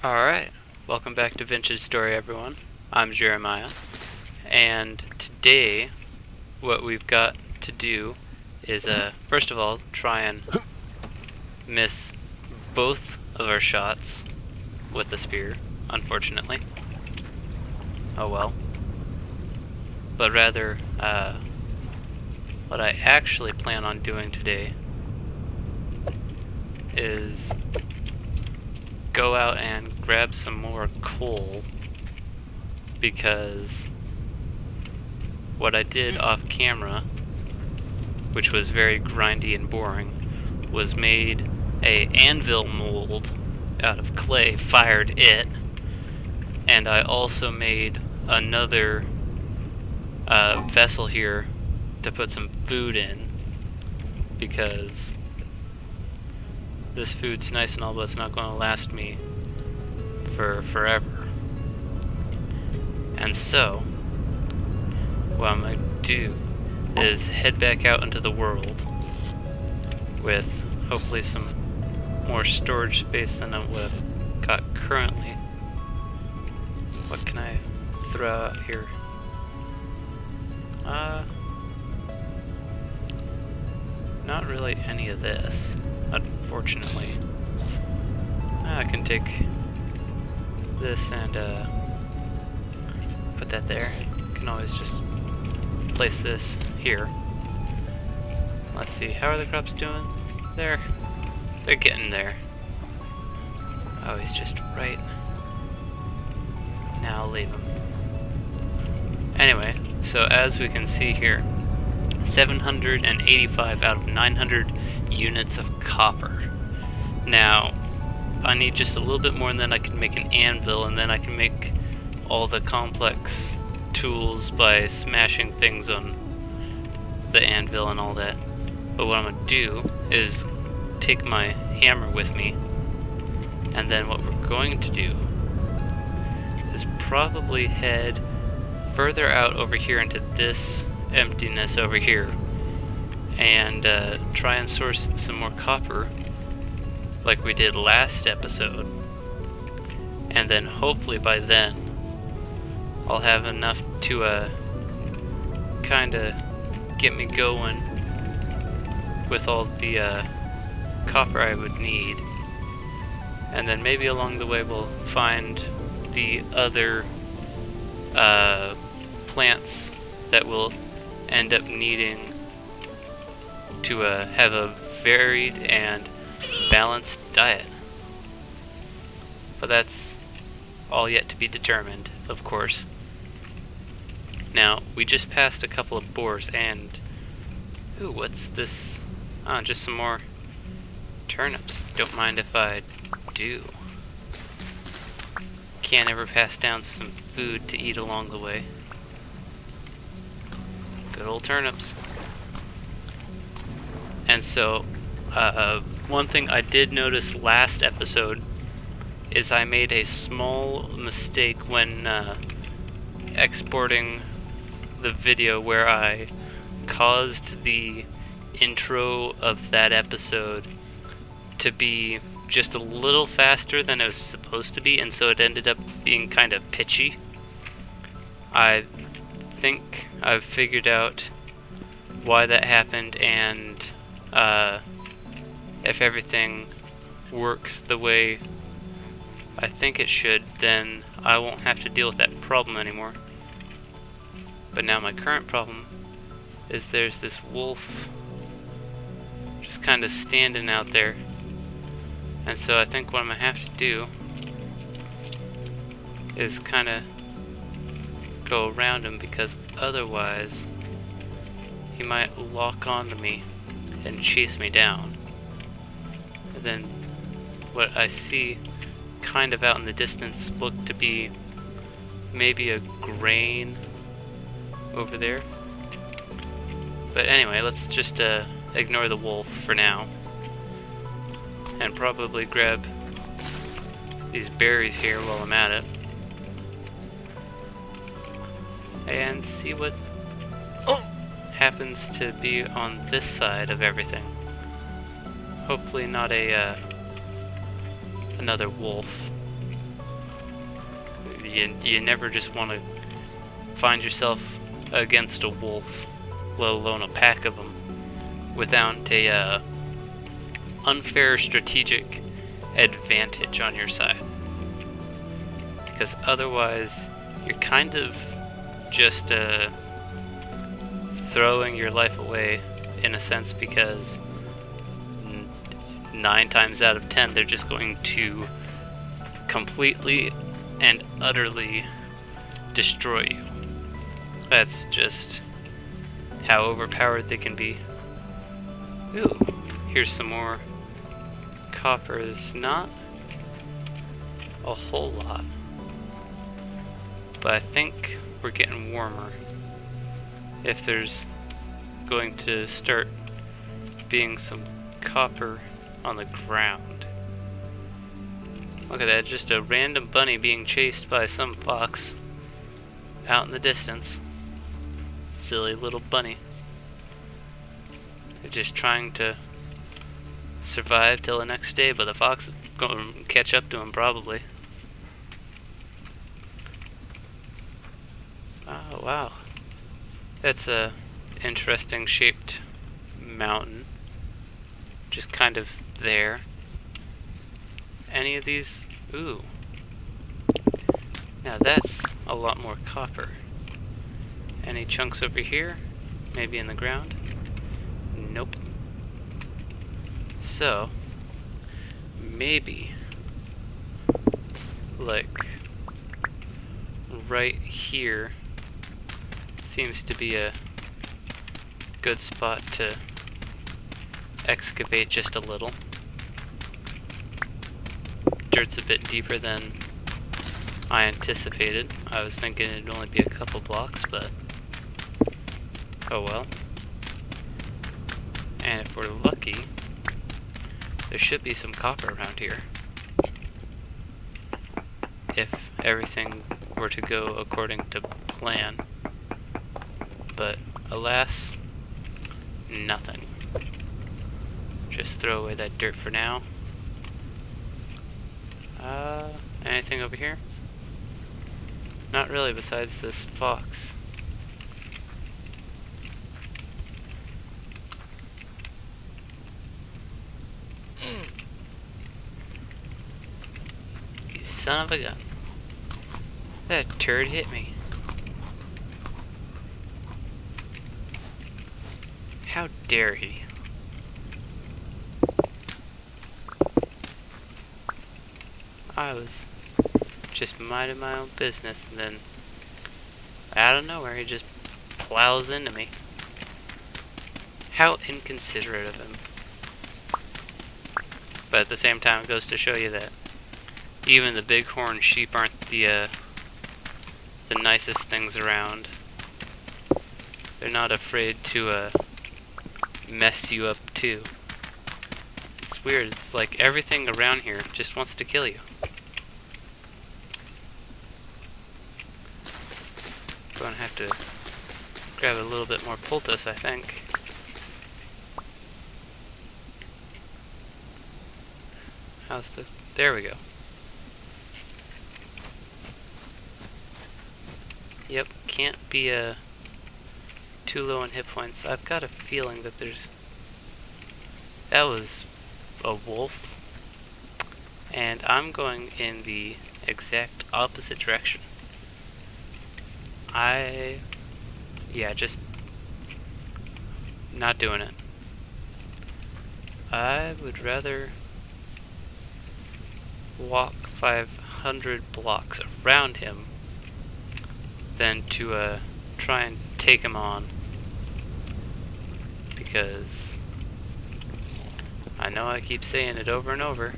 Alright, welcome back to Vintage Story, everyone. I'm Jeremiah, and today what we've got to do is, first of all, try and miss both of our shots with the spear, unfortunately. Oh well. But rather, what I actually plan on doing today is go out and grab some more coal, because what I did off camera, which was very grindy and boring, was made a anvil mold out of clay, fired it, and I also made another vessel here to put some food in, because this food's nice and all, but it's not going to last me for forever. And so, what I'm going to do is head back out into the world with hopefully some more storage space than what I've got currently. What can I throw out here? Not really any of this, unfortunately. I can take this and put that there. Can always just place this here. Let's see, how are the crops doing? They're getting there. Oh, he's just right. Now I'll leave him. Anyway, so as we can see here, 785 out of 900 units of copper. Now, I need just a little bit more, and then I can make an anvil, and then I can make all the complex tools by smashing things on the anvil and all that. But what I'm going to do is take my hammer with me, and then what we're going to do is probably head further out over here into this emptiness over here, and try and source some more copper like we did last episode, and then hopefully by then I'll have enough to kinda get me going with all the copper I would need, and then maybe along the way we'll find the other plants that will end up needing to have a varied and balanced diet. But that's all yet to be determined, of course. Now, we just passed a couple of boars and... Ooh, what's this? Ah, just some more turnips. Don't mind if I do. Can't ever pass down some food to eat along the way. Good old turnips. And so, one thing I did notice last episode is I made a small mistake when exporting the video, where I caused the intro of that episode to be just a little faster than it was supposed to be, and so it ended up being kind of pitchy. I think I've figured out why that happened, and if everything works the way I think it should, then I won't have to deal with that problem anymore. But now my current problem is there's this wolf just kind of standing out there, and so I think what I'm gonna have to do is kind of go around him, because otherwise he might lock onto me and chase me down. And then what I see kind of out in the distance look to be maybe a grain over there. But anyway, let's just ignore the wolf for now and probably grab these berries here while I'm at it and see what happens to be on this side of everything. Hopefully not a another wolf. You never just want to find yourself against a wolf, let alone a pack of them, without a unfair strategic advantage on your side. Because otherwise, you're kind of just throwing your life away in a sense, because 9 times out of 10 they're just going to completely and utterly destroy you. That's just how overpowered they can be. Ooh, here's some more copper. There's not a whole lot, but I think we're getting warmer. If there's going to start being some copper on the ground. Look at that, just a random bunny being chased by some fox out in the distance. Silly little bunny. They're just trying to survive till the next day, but the fox is going to catch up to him probably. Oh wow. That's a interesting shaped mountain. Just kind of there. Any of these? Ooh. Now that's a lot more copper. Any chunks over here? Maybe in the ground? Nope. So, maybe, like, right here seems to be a good spot to excavate just a little. Dirt's a bit deeper than I anticipated. I was thinking it'd only be a couple blocks, but oh well. And if we're lucky, there should be some copper around here. If everything were to go according to plan. But alas, nothing. Just throw away that dirt for now. Anything over here? Not really, besides this fox. You son of a gun. That turd hit me. How dare he? I was just minding my own business, and then out of nowhere he just plows into me. How inconsiderate of him. But at the same time, it goes to show you that even the bighorn sheep aren't the nicest things around. They're not afraid to mess you up too. It's weird. It's like everything around here just wants to kill you. Gonna have to grab a little bit more poultice, I think. How's the... There we go. Yep, can't be too low in hit points. I've got a feeling that there's... That was a wolf. And I'm going in the exact opposite direction. Yeah, just not doing it. I would rather walk 500 blocks around him than to try and take him on, because I know I keep saying it over and over,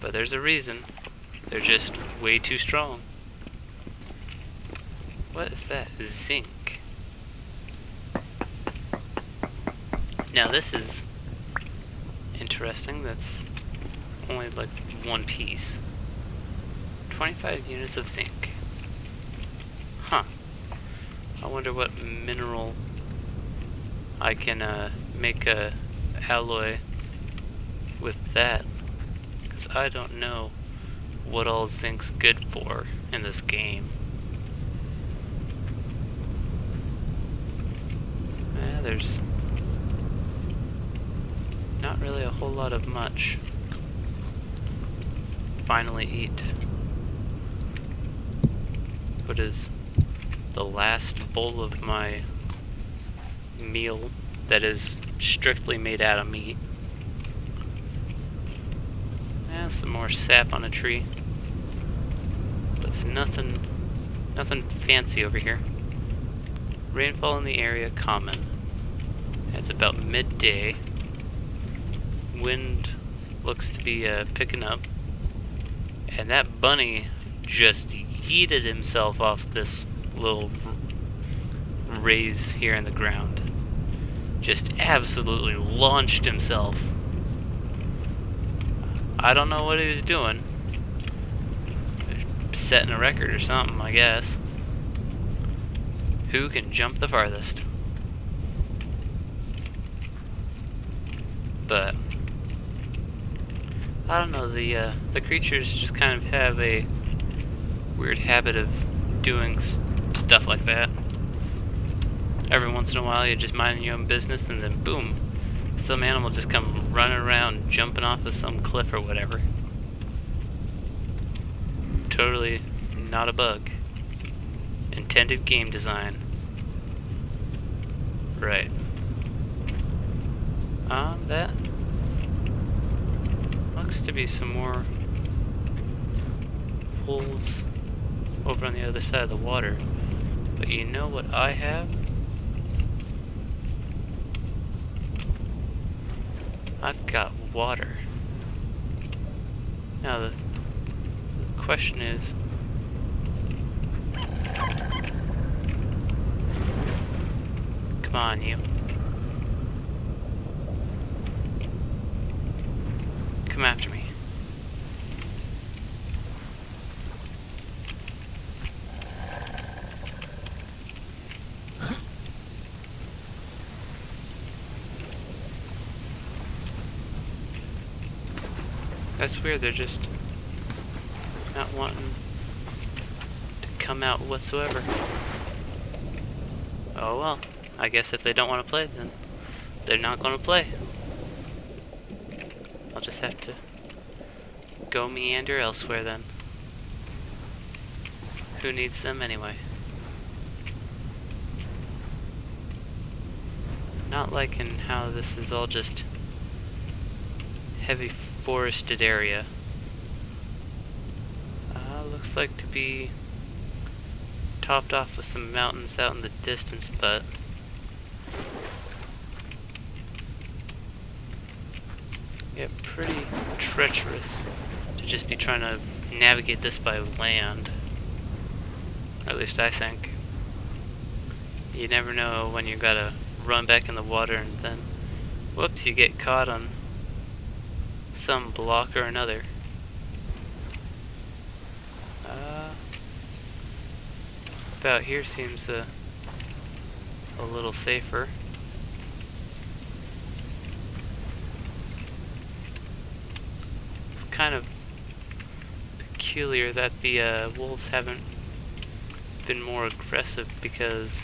but there's a reason. They're just way too strong. What is that? Zinc. Now this is interesting. That's only like one piece. 25 units of zinc. Huh. I wonder what mineral I can make a alloy with that. Because I don't know what all zinc's good for in this game. There's not really a whole lot of much. Finally eat what is the last bowl of my meal that is strictly made out of meat. And some more sap on a tree. But it's nothing fancy over here. Rainfall in the area common. It's about midday. Wind looks to be picking up. And that bunny just yeeted himself off this little raise here in the ground. Just absolutely launched himself. I don't know what he was doing. Setting a record or something, I guess. Who can jump the farthest? But I don't know, the creatures just kind of have a weird habit of doing stuff like that. Every once in a while you're just minding your own business and then boom, some animal just come running around jumping off of some cliff or whatever. Totally not a bug. Intended game design. Right. That looks to be some more holes over on the other side of the water. But you know what I have? I've got water. Now the question is, come on you. Come after me. That's weird, they're just not wanting to come out whatsoever. Oh well, I guess if they don't want to play, then they're not going to play. I'll just have to go meander elsewhere then. Who needs them anyway? Not liking how this is all just heavy forested area. Looks like to be topped off with some mountains out in the distance, but yeah, pretty treacherous to just be trying to navigate this by land. Or at least I think. You never know when you gotta run back in the water and then whoops, you get caught on some block or another. About here seems a little safer. It's kind of peculiar that the wolves haven't been more aggressive, because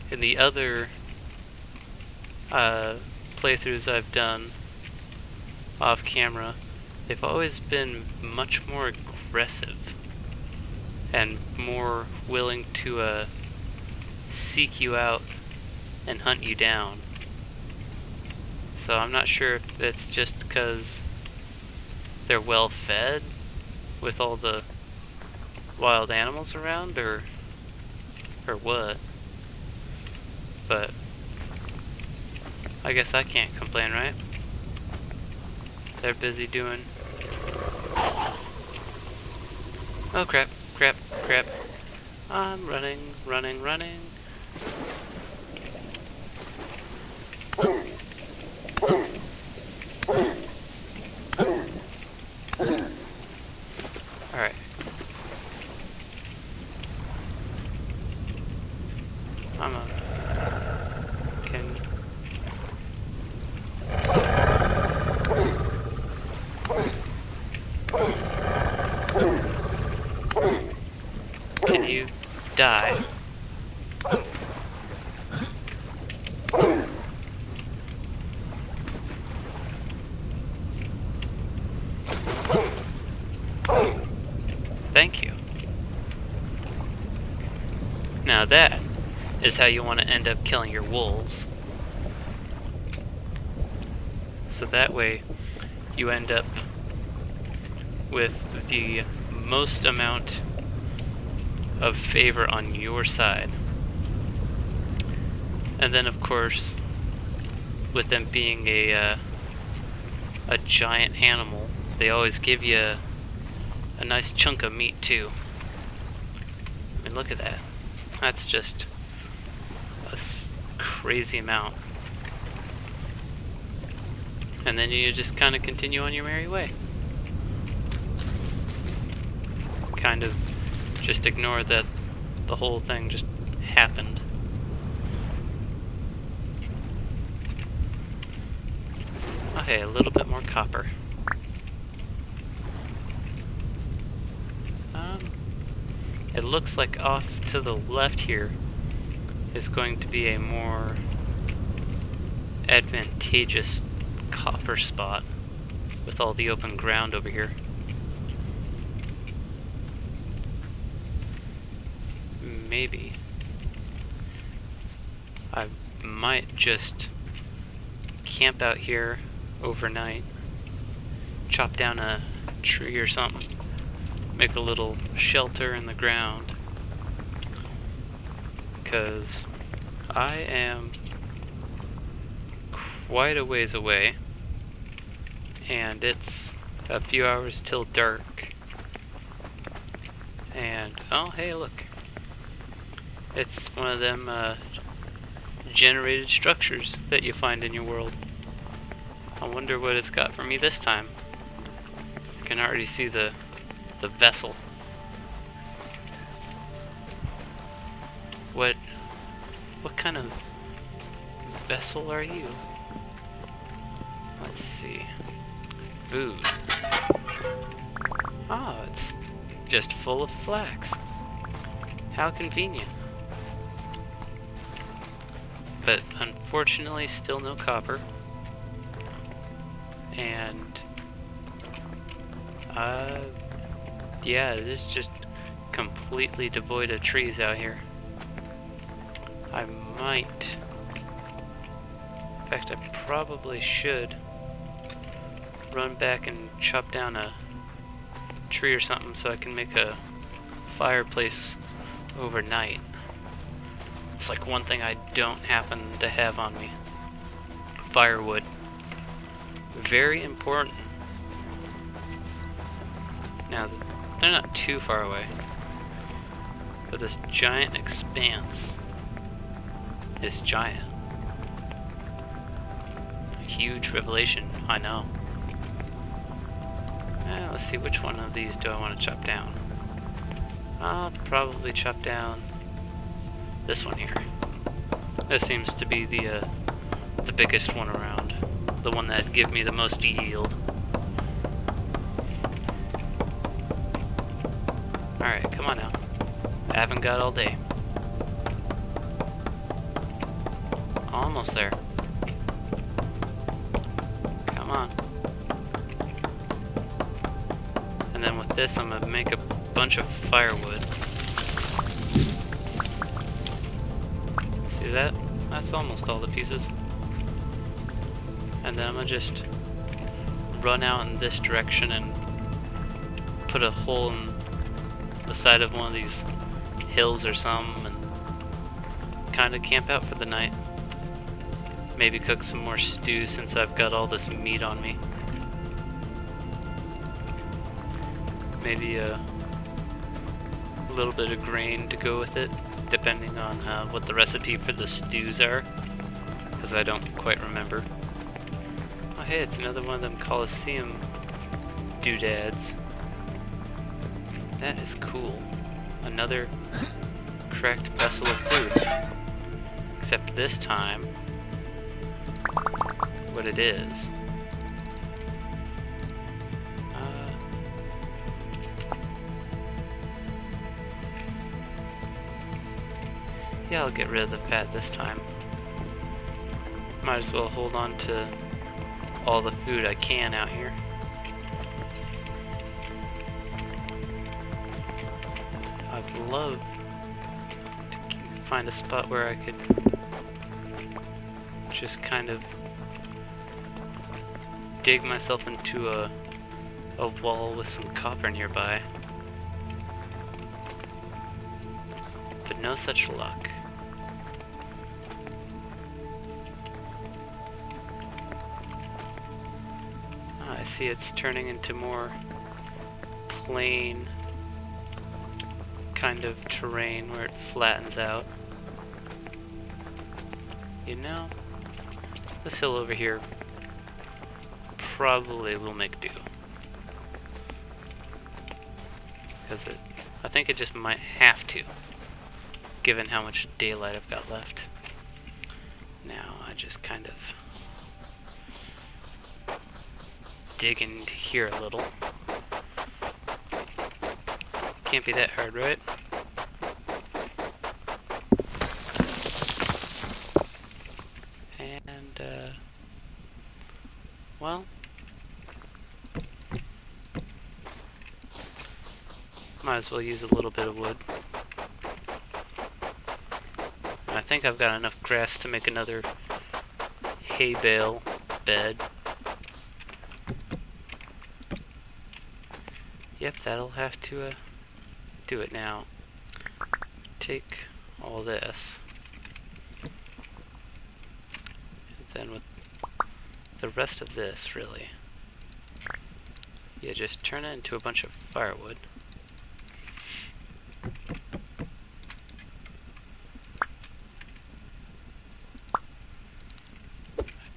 in the other playthroughs I've done off camera, they've always been much more aggressive and more willing to seek you out and hunt you down. So I'm not sure if it's just because they're well fed with all the wild animals around, or what. But I guess I can't complain, right? They're busy doing... Oh crap, crap, crap. I'm running, running, running. Alright. die. Thank you. Now that is how you want to end up killing your wolves. So that way you end up with the most amount of favor on your side. And then of course, with them being a giant animal, they always give you a nice chunk of meat too. I mean, look at that. That's just a crazy amount. And then you just kind of continue on your merry way. Kind of just ignore that the whole thing just happened. Okay, a little bit more copper. It looks like off to the left here is going to be a more advantageous copper spot with all the open ground over here. Maybe I might just camp out here overnight, chop down a tree or something, make a little shelter in the ground, because I am quite a ways away and it's a few hours till dark. And oh hey, look, it's one of them generated structures that you find in your world. I wonder what it's got for me this time. I can already see the vessel. What kind of vessel are you? Let's see. Food. Oh, it's just full of flax. How convenient. But unfortunately still no copper. And yeah, it is just completely devoid of trees out here. I might, in fact I probably should run back and chop down a tree or something so I can make a fireplace overnight. It's like one thing I don't happen to have on me. Firewood. Very important. Now, they're not too far away, but this giant expanse is giant. A huge revelation, I know. Let's see, which one of these do I want to chop down? I'll probably chop down this one here. This seems to be the biggest one around. The one that'd give me the most yield. Alright, come on now. I haven't got all day. Almost there. Come on. And then with this, I'm gonna make a bunch of firewood. See that? That's almost all the pieces. And then I'm gonna just run out in this direction and put a hole in the side of one of these hills or something and kind of camp out for the night. Maybe cook some more stew since I've got all this meat on me. Maybe a little bit of grain to go with it, depending on what the recipe for the stews are, because I don't quite remember. Oh hey, it's another one of them Coliseum doodads. That is cool. Another cracked vessel of food. Except this time, what it is. Yeah, I'll get rid of the fat this time. Might as well hold on to all the food I can out here. I'd love to find a spot where I could just kind of dig myself into a wall with some copper nearby. But no such luck. I see it's turning into more plain kind of terrain where it flattens out. You know, this hill over here probably will make do. Because I think it just might have to, given how much daylight I've got left. Now I just kind of dig into here a little. Can't be that hard, right? And, well, might as well use a little bit of wood. And I think I've got enough grass to make another hay bale bed. Yep, that'll have to do it now. Take all this. And then with the rest of this, really, you just turn it into a bunch of firewood. I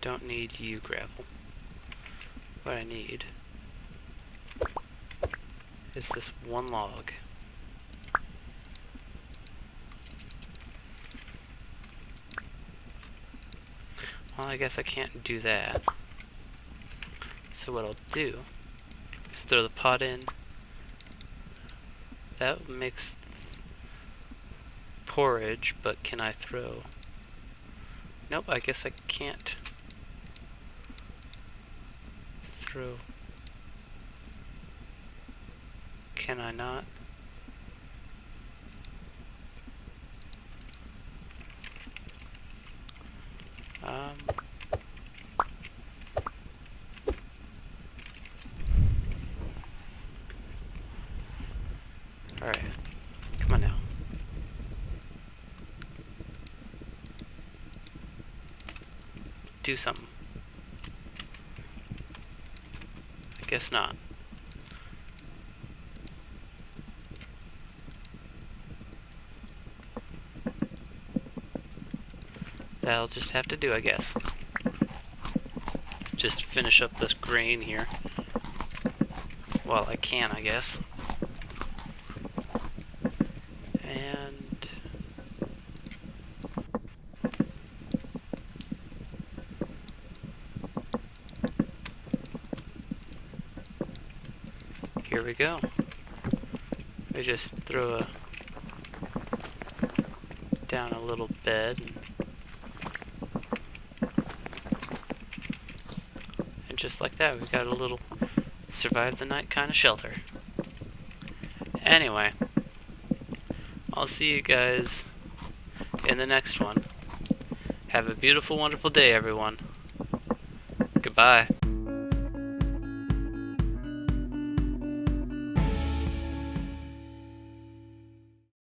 don't need you gravel. What I need is this one log. Well, I guess I can't do that. So what I'll do is throw the pot in. That makes porridge, but can I throw... Nope, I guess I can't throw... Can I not? Alright. Come on now. Do something. I guess not. That'll just have to do, I guess. Just finish up this grain here. Well, I can, I guess. And... here we go. We just throw down a little bed. And just like that, we've got a little survive the night kind of shelter. Anyway, I'll see you guys in the next one. Have a beautiful, wonderful day, everyone. Goodbye.